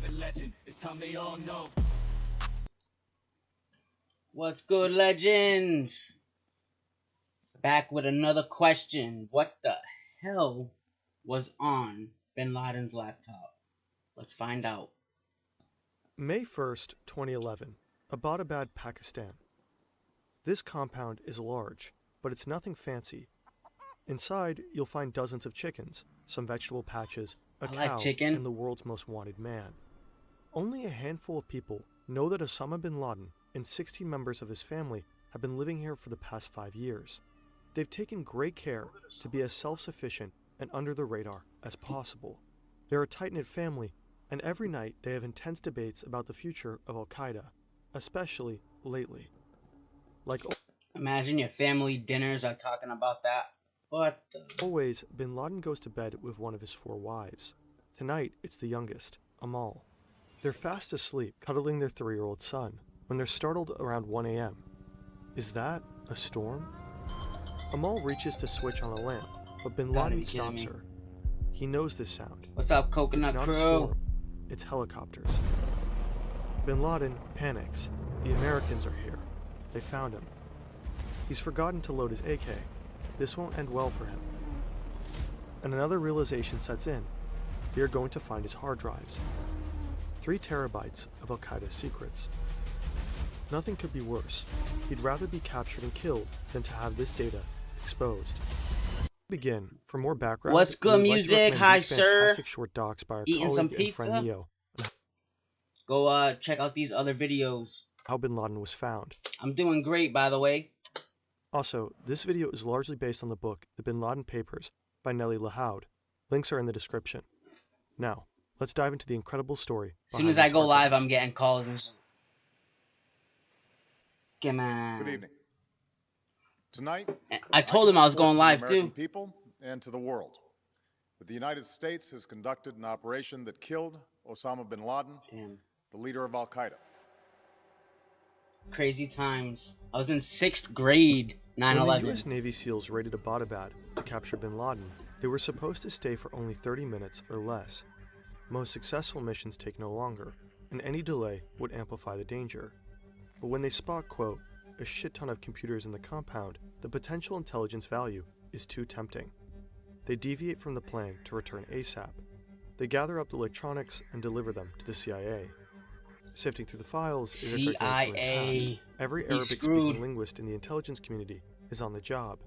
living legend. It's time they all know. What's good, legends? Back with another question. What the hell was on Bin Laden's laptop? Let's find out. May 1st, 2011, Abbottabad, Pakistan. This compound is large, but it's nothing fancy. Inside, you'll find dozens of chickens, some vegetable patches, a cow, and the world's most wanted man. Only a handful of people know that Osama bin Laden and 16 members of his family have been living here for the past 5 years. They've taken great care to be as self-sufficient and under the radar as possible. They're a tight-knit family, and every night they have intense debates about the future of Al-Qaeda, especially lately. Imagine your family dinners are talking about that. What the? Always, bin Laden goes to bed with one of his 4 wives. Tonight, it's the youngest, Amal. They're fast asleep, cuddling their 3-year-old son, when they're startled around 1 a.m. Is that a storm? Amal reaches to switch on a lamp, but bin Laden stops her. He knows this sound. What's up, Coconut Crew? It's not a storm. It's helicopters. Bin Laden panics. The Americans are here. They found him. He's forgotten to load his AK. This won't end well for him. And another realization sets in. They are going to find his hard drives. 3 terabytes of Al-Qaeda's secrets. Nothing could be worse. He'd rather be captured and killed than to have this data exposed. Begin. For more background, what's good music? Hi, sir. Short docs by our Eating some colleague and friend pizza? Neo. Go check out these other videos. How bin Laden was found. I'm doing great, by the way. Also, this video is largely based on the book The Bin Laden Papers by Nellie Lahoud. Links are in the description. Now, let's dive into the incredible story. As soon as I go live, I'm getting calls and shit. Come on. Good evening. Tonight, I told him I was going live too. too. People and to the world, that the United States has conducted an operation that killed Osama bin Laden, the leader of Al-Qaeda. Crazy times. I was in 6th grade. 9/11. When the U.S. Navy SEALs raided Abbottabad to capture bin Laden, they were supposed to stay for only 30 minutes or less. Most successful missions take no longer, and any delay would amplify the danger. But when they spot, quote, a shit ton of computers in the compound, the potential intelligence value is too tempting. They deviate from the plan to return ASAP. They gather up the electronics and deliver them to the CIA. Sifting through the files is a gargantuan task. Every Arabic-speaking linguist in the intelligence community is on the job.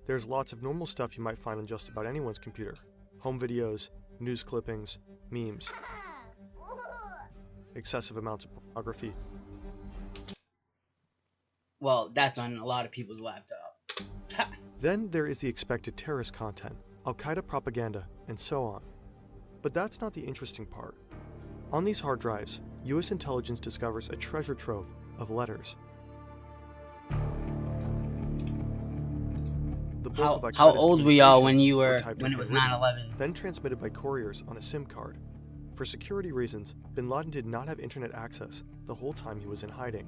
There's lots of normal stuff you might find on just about anyone's computer. Home videos, news clippings, memes. Excessive amounts of pornography. Well, that's on a lot of people's laptop. Then there is the expected terrorist content, Al-Qaeda propaganda, and so on. But that's not the interesting part. On these hard drives, U.S. intelligence discovers a treasure trove of letters. How old were y'all when it was 9/11? Then transmitted by couriers on a SIM card. For security reasons, bin Laden did not have internet access the whole time he was in hiding.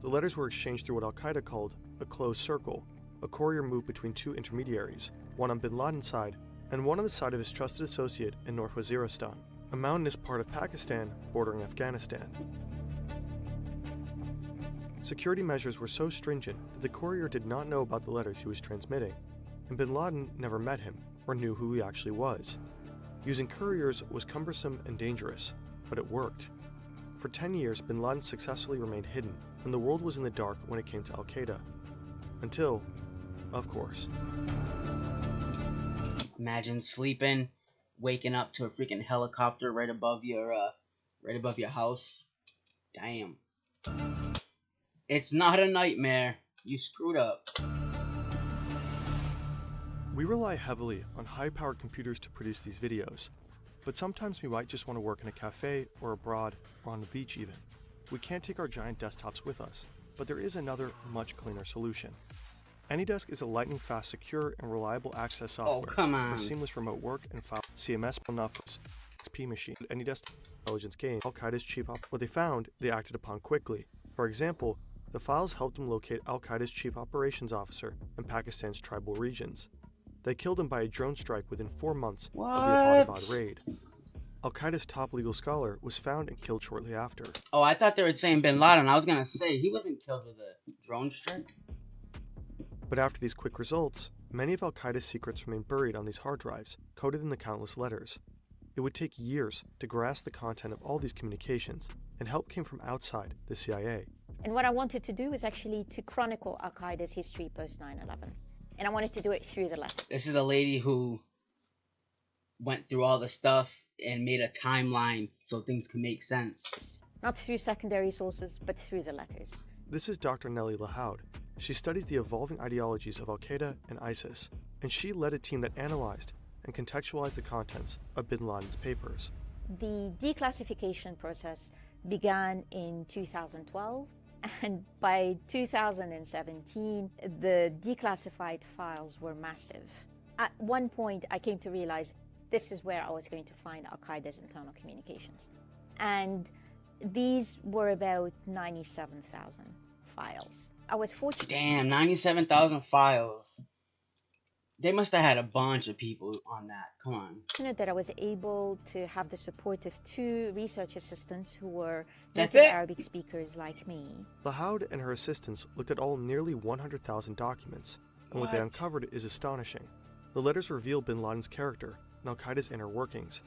The letters were exchanged through what Al-Qaeda called a closed circle. A courier moved between 2 intermediaries, one on bin Laden's side and one on the side of his trusted associate in North Waziristan, a mountainous part of Pakistan bordering Afghanistan. Security measures were so stringent that the courier did not know about the letters he was transmitting, and bin Laden never met him or knew who he actually was. Using couriers was cumbersome and dangerous, but it worked. For 10 years, bin Laden successfully remained hidden, and the world was in the dark when it came to Al-Qaeda. Until, of course. Imagine sleeping, waking up to a freaking helicopter right above your house. Damn. It's not a nightmare. You screwed up. We rely heavily on high-powered computers to produce these videos, but sometimes we might just want to work in a cafe or abroad or on the beach even. We can't take our giant desktops with us, but there is another, much cleaner solution. AnyDesk is a lightning-fast, secure, and reliable access software for seamless remote work and file CMS enough XP machine. AnyDesk intelligence gained Al-Qaeda's chief op. What they found, they acted upon quickly. For example, the files helped them locate Al-Qaeda's chief operations officer in Pakistan's tribal regions. They killed him by a drone strike within 4 months of the Abbottabad raid. Al-Qaeda's top legal scholar was found and killed shortly after. Oh, I thought they were saying Bin Laden. I was gonna say he wasn't killed with a drone strike. But after these quick results, many of Al-Qaeda's secrets remained buried on these hard drives, coded in the countless letters. It would take years to grasp the content of all these communications, and help came from outside the CIA. And what I wanted to do was actually to chronicle Al-Qaeda's history post 9/11. And I wanted to do it through the letter. This is a lady who went through all the stuff and made a timeline so things could make sense. Not through secondary sources, but through the letters. This is Dr. Nellie Lahoud. She studies the evolving ideologies of Al-Qaeda and ISIS, and she led a team that analyzed and contextualized the contents of Bin Laden's papers. The declassification process began in 2012, and by 2017, the declassified files were massive. At one point, I came to realize this is where I was going to find Al-Qaeda's internal communications. And these were about 97,000 files. I was fortunate. Damn, 97,000 files. They must have had a bunch of people on that. Come on. Fortunate that I was able to have the support of 2 research assistants who were That's native it? Arabic speakers like me. Lahoud and her assistants looked at all nearly 100,000 documents, and what they uncovered is astonishing. The letters reveal Bin Laden's character and Al-Qaeda's inner workings.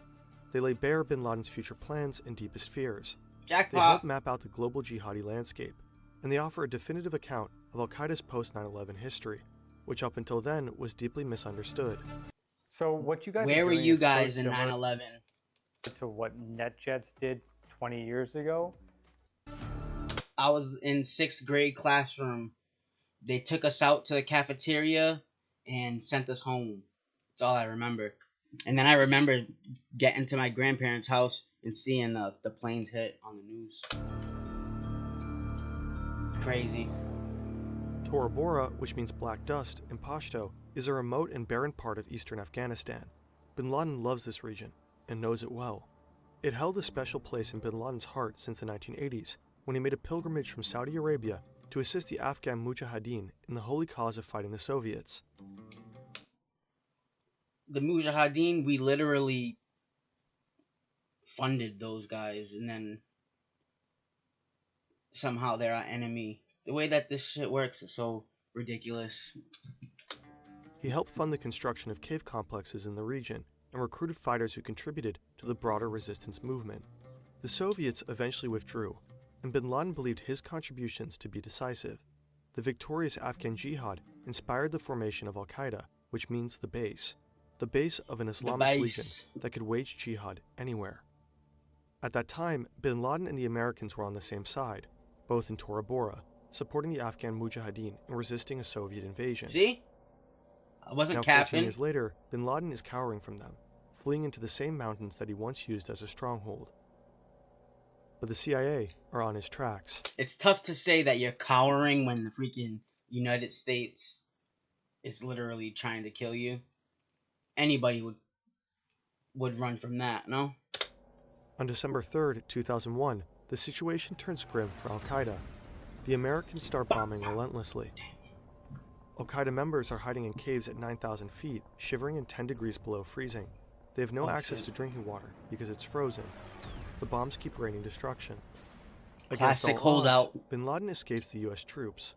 They lay bare Bin Laden's future plans and deepest fears. They help Jackpot. map out the global jihadi landscape, and they offer a definitive account of Al-Qaeda's post-9/11 history, which up until then was deeply misunderstood. So what you guys Where are were doing you is so guys in similar 9/11? to what NetJets did 20 years ago? I was in 6th grade classroom. They took us out to the cafeteria and sent us home. That's all I remember. And then I remember getting to my grandparents' house and seeing the planes hit on the news. Crazy. Tora Bora, which means black dust in Pashto, is a remote and barren part of eastern Afghanistan. Bin Laden loves this region and knows it well. It held a special place in Bin Laden's heart since the 1980s, when he made a pilgrimage from Saudi Arabia to assist the Afghan Mujahideen in the holy cause of fighting the Soviets. The Mujahideen, we literally funded those guys, and then somehow they're our enemy. The way that this shit works is so ridiculous. He helped fund the construction of cave complexes in the region and recruited fighters who contributed to the broader resistance movement. The Soviets eventually withdrew, and Bin Laden believed his contributions to be decisive. The victorious Afghan jihad inspired the formation of Al-Qaeda, which means the base of an Islamist legion that could wage jihad anywhere. At that time, Bin Laden and the Americans were on the same side, both in Tora Bora, supporting the Afghan Mujahideen and resisting a Soviet invasion. See? I wasn't Now, capping. 14 years later, Bin Laden is cowering from them, fleeing into the same mountains that he once used as a stronghold. But the CIA are on his tracks. It's tough to say that you're cowering when the freaking United States is literally trying to kill you. Anybody would run from that, no? On December 3rd, 2001, the situation turns grim for Al-Qaeda. The Americans start bombing relentlessly. Al-Qaeda members are hiding in caves at 9,000 feet, shivering in 10 degrees below freezing. They have no access to drinking water because it's frozen. The bombs keep raining destruction. Against Classic all holdout. odds, Bin Laden escapes the US troops,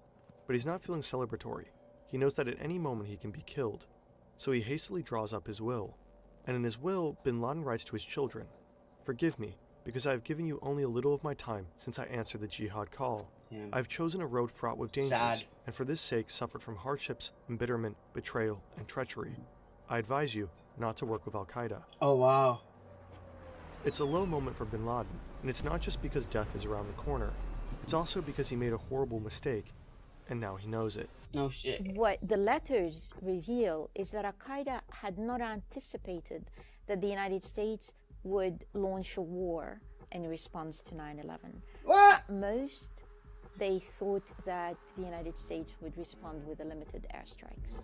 but he's not feeling celebratory. He knows that at any moment he can be killed, so he hastily draws up his will. And in his will, Bin Laden writes to his children, "Forgive me, because I have given you only a little of my time since I answered the jihad call. Yeah. I have chosen a road fraught with dangers, Sad. and for this sake suffered from hardships, embitterment, betrayal, and treachery. I advise you not to work with Al-Qaeda." Oh, wow. It's a low moment for Bin Laden, and it's not just because death is around the corner. It's also because he made a horrible mistake, and now he knows it. No shit. What the letters reveal is that Al-Qaeda had not anticipated that the United States would launch a war in response to 9/11. What? At most, they thought that the United States would respond with a limited airstrikes.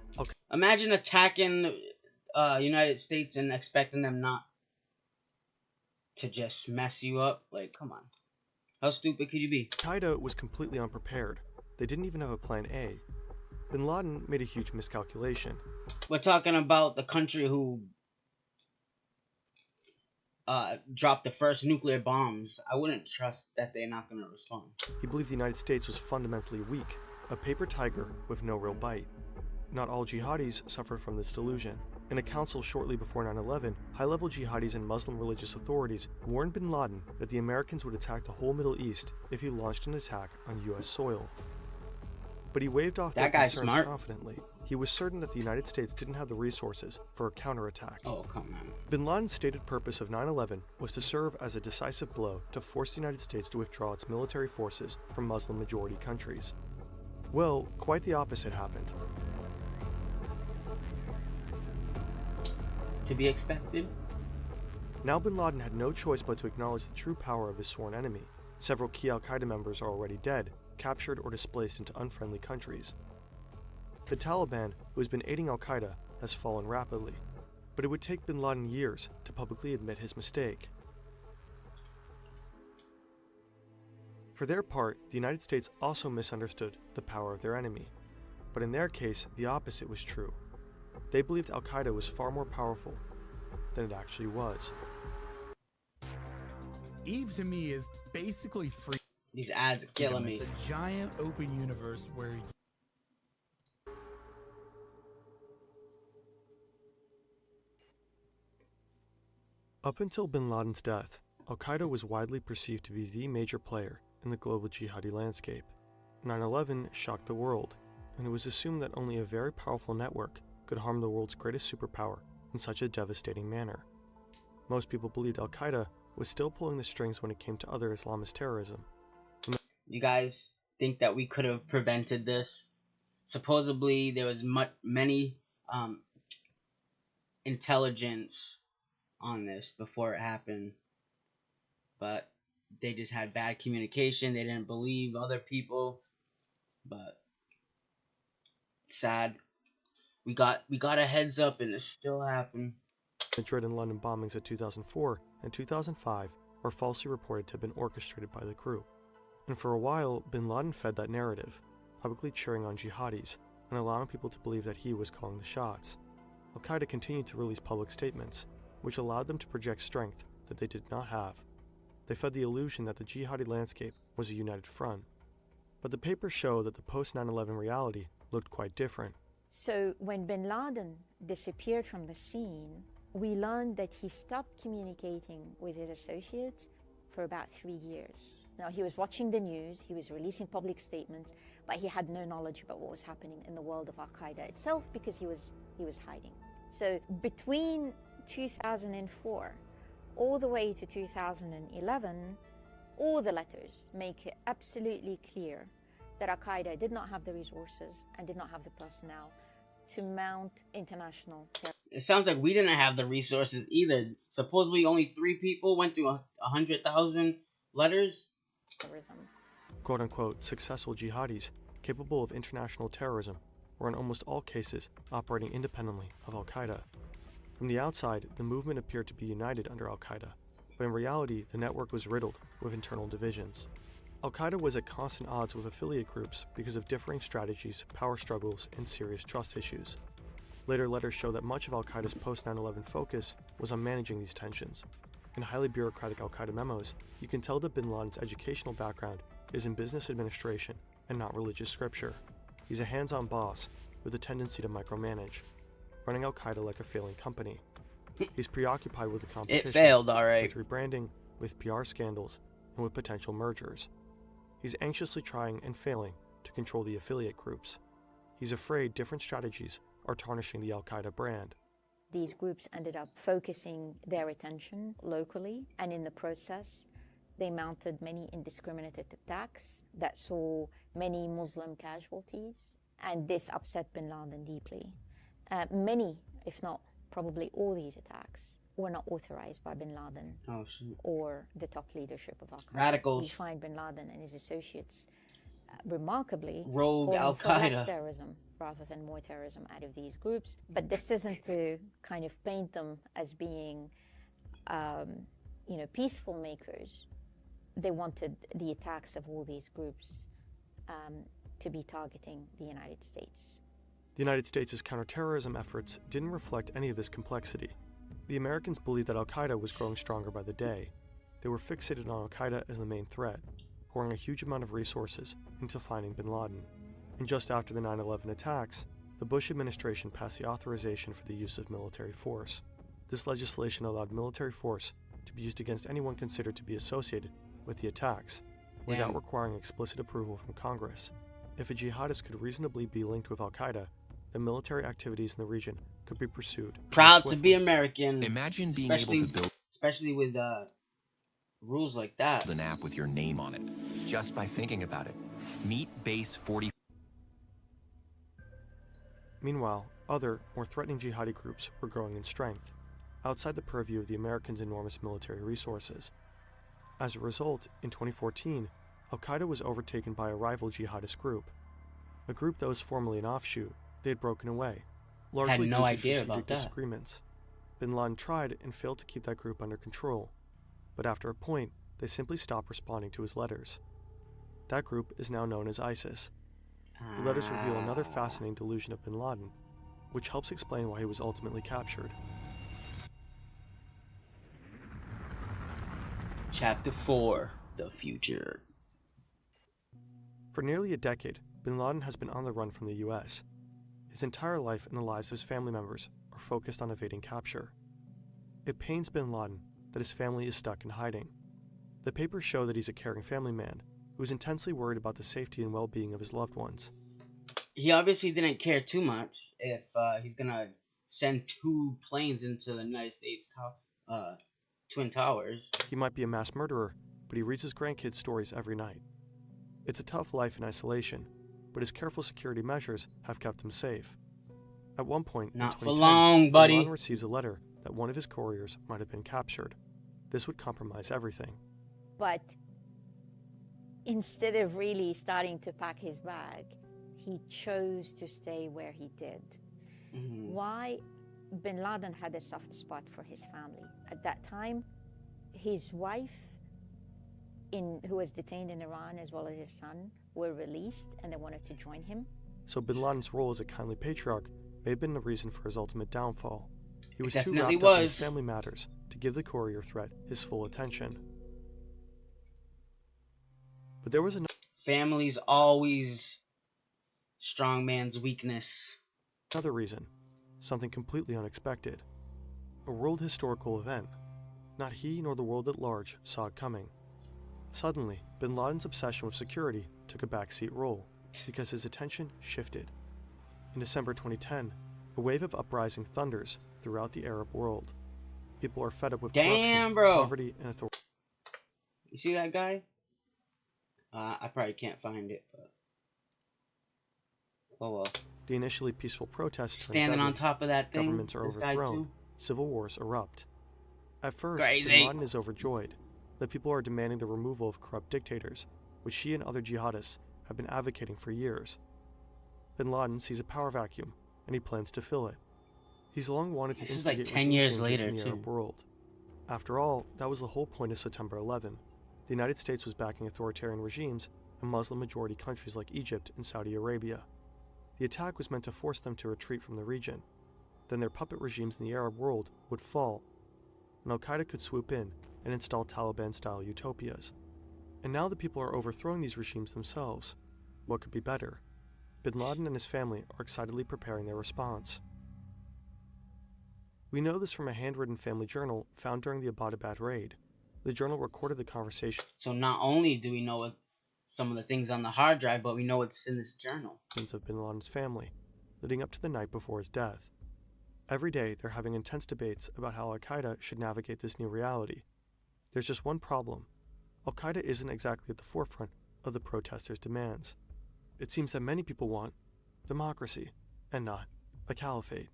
Imagine attacking United States and expecting them not to just mess you up. Like, come on. How stupid could you be? Al-Qaeda was completely unprepared. They didn't even have a plan A. Bin Laden made a huge miscalculation. We're talking about the country who drop the first nuclear bombs, I wouldn't trust that they're not going to respond. He believed the United States was fundamentally weak, a paper tiger with no real bite. Not all jihadis suffered from this delusion. In a council shortly before 9/11, high-level jihadis and Muslim religious authorities warned bin Laden that the Americans would attack the whole Middle East if he launched an attack on U.S. soil. But he waved off their concerns confidently. He was certain that the United States didn't have the resources for a counterattack. Oh, come on. Bin Laden's stated purpose of 9/11 was to serve as a decisive blow to force the United States to withdraw its military forces from Muslim-majority countries. Well, quite the opposite happened. To be expected. Now bin Laden had no choice but to acknowledge the true power of his sworn enemy. Several key al-Qaeda members are already dead, captured or displaced into unfriendly countries. The Taliban, who has been aiding al-Qaeda, has fallen rapidly, but it would take bin Laden years to publicly admit his mistake. For their part, the United States also misunderstood the power of their enemy, but in their case, the opposite was true. They believed al-Qaeda was far more powerful than it actually was. Eve to me is basically free. These ads are killing me. It's a giant open universe where Up until bin Laden's death, al-Qaeda was widely perceived to be the major player in the global jihadi landscape. 9/11 shocked the world, and it was assumed that only a very powerful network could harm the world's greatest superpower in such a devastating manner. Most people believed al-Qaeda was still pulling the strings when it came to other Islamist terrorism. You guys think that we could have prevented this? Supposedly there was many intelligence on this before it happened, but they just had bad communication. They didn't believe other people, but sad. We got a heads up and it still happened. Madrid and London bombings of 2004 and 2005 were falsely reported to have been orchestrated by the group. And for a while, bin Laden fed that narrative, publicly cheering on jihadis and allowing people to believe that he was calling the shots. Al-Qaeda continued to release public statements, which allowed them to project strength that they did not have. They fed the illusion that the jihadi landscape was a united front. But the papers show that the post-9/11 reality looked quite different. So when bin Laden disappeared from the scene, we learned that he stopped communicating with his associates for about 3 years. Now, he was watching the news, he was releasing public statements, but he had no knowledge about what was happening in the world of Al-Qaeda itself because he was hiding. So between 2004 all the way to 2011, all the letters make it absolutely clear that Al-Qaeda did not have the resources and did not have the personnel to mount international terrorism. It sounds like we didn't have the resources either. Supposedly only 3 people went through 100,000 letters. Quote-unquote successful jihadis capable of international terrorism were in almost all cases operating independently of al-Qaeda. From the outside, the movement appeared to be united under al-Qaeda, but in reality, the network was riddled with internal divisions. Al-Qaeda was at constant odds with affiliate groups because of differing strategies, power struggles, and serious trust issues. Later letters show that much of al-Qaeda's post-9/11 focus was on managing these tensions. In highly bureaucratic al-Qaeda memos, you can tell that bin Laden's educational background is in business administration and not religious scripture. He's a hands-on boss with a tendency to micromanage, running al-Qaeda like a failing company. He's preoccupied with the competition, It failed, alright. with rebranding, with PR scandals, and with potential mergers. He's anxiously trying and failing to control the affiliate groups. He's afraid different strategies are tarnishing the al-Qaeda brand. These groups ended up focusing their attention locally, and in the process, they mounted many indiscriminate attacks that saw many Muslim casualties, and this upset bin Laden deeply. Many, if not probably all these attacks, were not authorized by bin Laden or the top leadership of Al-Qaeda. Radicals. We find bin Laden and his associates remarkably rogue calling for less Al-Qaeda terrorism rather than more terrorism out of these groups. But this isn't to kind of paint them as being, peaceful makers. They wanted the attacks of all these groups to be targeting the United States. The United States' counterterrorism efforts didn't reflect any of this complexity. The Americans believed that al-Qaeda was growing stronger by the day. They were fixated on al-Qaeda as the main threat, pouring a huge amount of resources into finding bin Laden. And just after the 9/11 attacks, the Bush administration passed the authorization for the use of military force. This legislation allowed military force to be used against anyone considered to be associated with the attacks, without requiring explicit approval from Congress. If a jihadist could reasonably be linked with al-Qaeda, then military activities in the region could be pursued. Proud to be American. Imagine being able to build especially with rules like that. an app with your name on it, just by thinking about it. Meet Base 40. Meanwhile, other, more threatening jihadi groups were growing in strength, outside the purview of the Americans' enormous military resources. As a result, in 2014, al-Qaeda was overtaken by a rival jihadist group, a group that was formerly an offshoot. They had broken away, largely no due to idea strategic about that. disagreements. Bin Laden tried and failed to keep that group under control, but after a point, they simply stopped responding to his letters. That group is now known as ISIS. The letters reveal another fascinating delusion of bin Laden, which helps explain why he was ultimately captured. Chapter 4: The Future. For nearly a decade, bin Laden has been on the run from the US. His entire life and the lives of his family members are focused on evading capture. It pains bin Laden that his family is stuck in hiding. The papers show that he's a caring family man who is intensely worried about the safety and well-being of his loved ones. He obviously didn't care too much if he's gonna send 2 planes into the United States Twin Towers. He might be a mass murderer, but he reads his grandkids stories every night. It's a tough life in isolation, but his careful security measures have kept him safe. At one point, Not in for 2010, long, buddy. bin Laden receives a letter that one of his couriers might have been captured. This would compromise everything. But instead of really starting to pack his bag, he chose to stay where he did. Why? Bin Laden had a soft spot for his family. At that time, his wife, who was detained in Iran, as well as his son, were released, and they wanted to join him. So bin Laden's role as a kindly patriarch may have been the reason for his ultimate downfall. He was too definitely wrapped up in his was. family matters to give the courier threat his full attention. But there was Family's always strong man's weakness. another reason, something completely unexpected. A world historical event. Not he nor the world at large saw it coming. Suddenly, bin Laden's obsession with security took a backseat role because his attention shifted. In December 2010, a wave of uprising thunders throughout the Arab world. People are fed up with corruption, poverty, and authority. You see that guy? I probably can't find it, but oh well. The initially peaceful protests turn Standing on deadly. top of that thing. Governments are this guy overthrown. too. Civil wars erupt. At first, Crazy. bin Laden is overjoyed. The people are demanding the removal of corrupt dictators, which he and other jihadists have been advocating for years. Bin Laden sees a power vacuum, and he plans to fill it. He's long wanted to This is like instigate 10 regime years changes later, in the too. Arab world. After all, that was the whole point of September 11. The United States was backing authoritarian regimes in Muslim-majority countries like Egypt and Saudi Arabia. The attack was meant to force them to retreat from the region. Then their puppet regimes in the Arab world would fall, and al-Qaeda could swoop in and install Taliban-style utopias. And now the people are overthrowing these regimes themselves. What could be better? Bin Laden and his family are excitedly preparing their response. We know this from a handwritten family journal found during the Abbottabad raid. The journal recorded the conversation So not only do we know some of the things on the hard drive, but we know what's in this journal. of bin Laden's family, leading up to the night before his death. Every day, they're having intense debates about how al-Qaeda should navigate this new reality. There's just one problem. Al-Qaeda isn't exactly at the forefront of the protesters' demands. It seems that many people want democracy, and not a caliphate.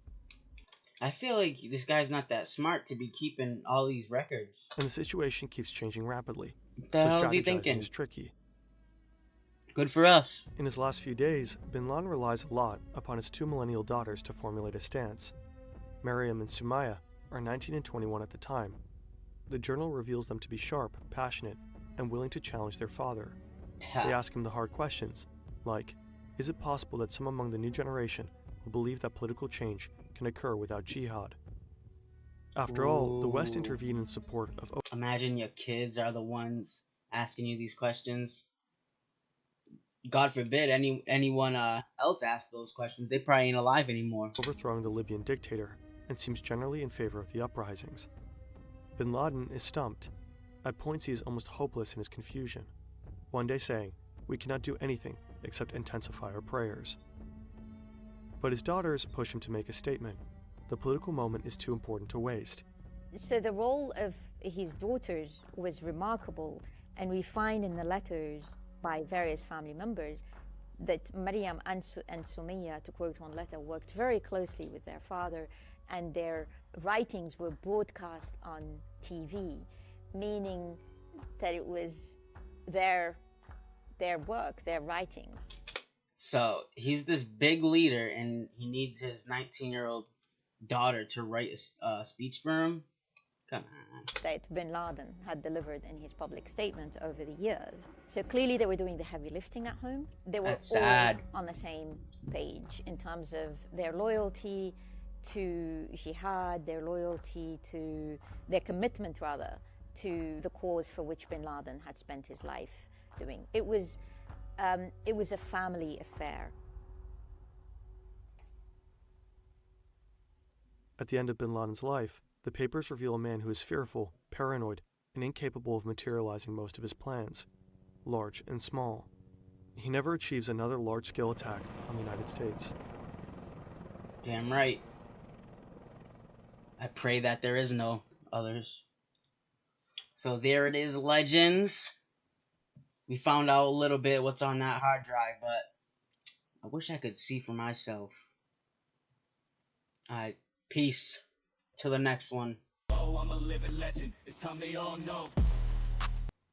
I feel like this guy's not that smart to be keeping all these records. And the situation keeps changing rapidly, What the so hell is he strategizing thinking? is tricky. Good for us. In his last few days, bin Laden relies a lot upon his 2 millennial daughters to formulate a stance. Maryam and Sumaya are 19 and 21 at the time. The journal reveals them to be sharp, passionate, and willing to challenge their father. They ask him the hard questions, like, is it possible that some among the new generation will believe that political change can occur without jihad? After all, the West intervened in support of. Imagine your kids are the ones asking you these questions. God forbid anyone else asks those questions. They probably ain't alive anymore. Overthrowing the Libyan dictator, and seems generally in favor of the uprisings. Bin Laden is stumped. At points he is almost hopeless in his confusion, one day saying, "We cannot do anything except intensify our prayers." But his daughters push him to make a statement. The political moment is too important to waste. So the role of his daughters was remarkable, and we find in the letters by various family members that Maryam and Sumaya, to quote one letter, worked very closely with their father, and their writings were broadcast on TV, meaning that it was their work, their writings. So he's this big leader, and he needs his 19-year-old daughter to write a speech for him? Come on. That bin Laden had delivered in his public statement over the years. So clearly they were doing the heavy lifting at home. They were That's all sad. on the same page in terms of their loyalty to jihad, their commitment rather, to the cause for which bin Laden had spent his life doing. It was a family affair. At the end of bin Laden's life, the papers reveal a man who is fearful, paranoid, and incapable of materializing most of his plans, large and small. He never achieves another large-scale attack on the United States. Damn right. I pray that there is no others. So there it is, legends. We found out a little bit what's on that hard drive, but I wish I could see for myself. Alright, peace. Till the next one. Oh, I'm a living legend. It's time they all know.